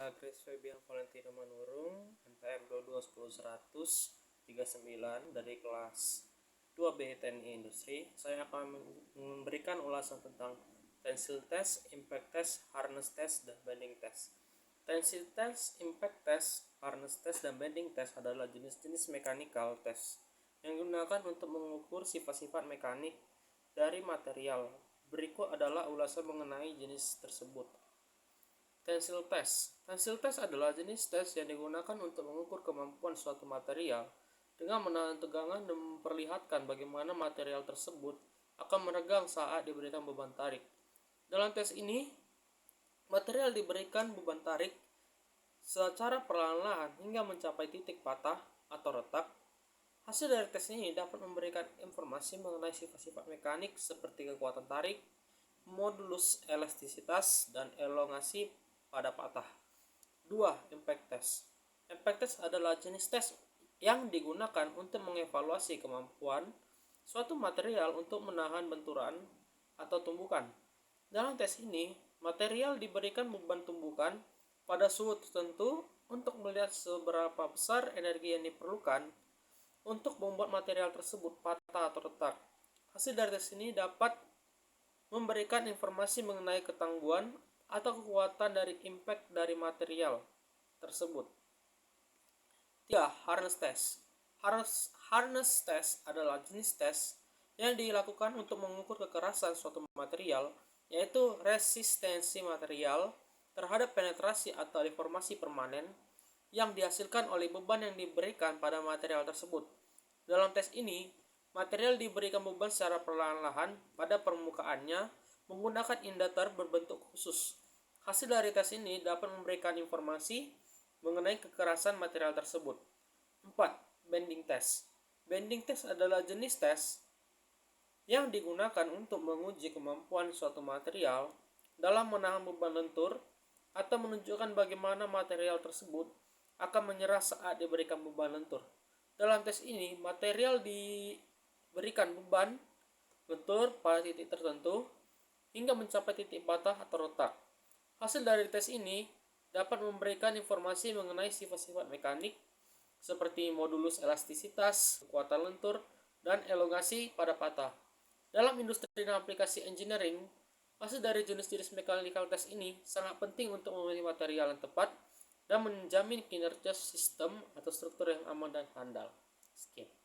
Chris Febian Valentino Manurung, NPM 2210-100-39 dari kelas 2B Teknik Industri. Saya akan memberikan ulasan tentang tensile test, impact test, harness test, dan bending test. Tensile test, impact test, harness test, dan bending test adalah jenis-jenis mechanical test yang digunakan untuk mengukur sifat-sifat mekanik dari material. Berikut adalah ulasan mengenai jenis tersebut. Tensile test. Tensile test adalah jenis tes yang digunakan untuk mengukur kemampuan suatu material dengan menahan tegangan dan memperlihatkan bagaimana material tersebut akan meregang saat diberikan beban tarik. Dalam tes ini, material diberikan beban tarik secara perlahan-lahan hingga mencapai titik patah atau retak. Hasil dari tes ini dapat memberikan informasi mengenai sifat-sifat mekanik seperti kekuatan tarik, modulus elastisitas, dan elongasi pada patah. 2. Impact test. Impact test adalah jenis tes yang digunakan untuk mengevaluasi kemampuan suatu material untuk menahan benturan atau tumbukan. Dalam tes ini, material diberikan beban tumbukan pada suhu tertentu untuk melihat seberapa besar energi yang diperlukan untuk membuat material tersebut patah atau retak. Hasil dari tes ini dapat memberikan informasi mengenai ketangguhan atau kekuatan dari impact dari material tersebut. 3. Harness test. Harness test adalah jenis tes yang dilakukan untuk mengukur kekerasan suatu material, yaitu resistensi material terhadap penetrasi atau deformasi permanen yang dihasilkan oleh beban yang diberikan pada material tersebut. Dalam tes ini, material diberikan beban secara perlahan-lahan pada permukaannya menggunakan inductor berbentuk khusus. Hasil dari tes ini dapat memberikan informasi mengenai kekerasan material tersebut. 4. Bending test. Bending test adalah jenis tes yang digunakan untuk menguji kemampuan suatu material dalam menahan beban lentur atau menunjukkan bagaimana material tersebut akan menyerah saat diberikan beban lentur. Dalam tes ini, material diberikan beban lentur pada titik tertentu hingga mencapai titik patah atau retak. Hasil dari tes ini dapat memberikan informasi mengenai sifat-sifat mekanik seperti modulus elastisitas, kekuatan lentur, dan elongasi pada patah. Dalam industri dan aplikasi engineering, hasil dari jenis-jenis mechanical test ini sangat penting untuk memilih material yang tepat dan menjamin kinerja sistem atau struktur yang aman dan handal. Sekian.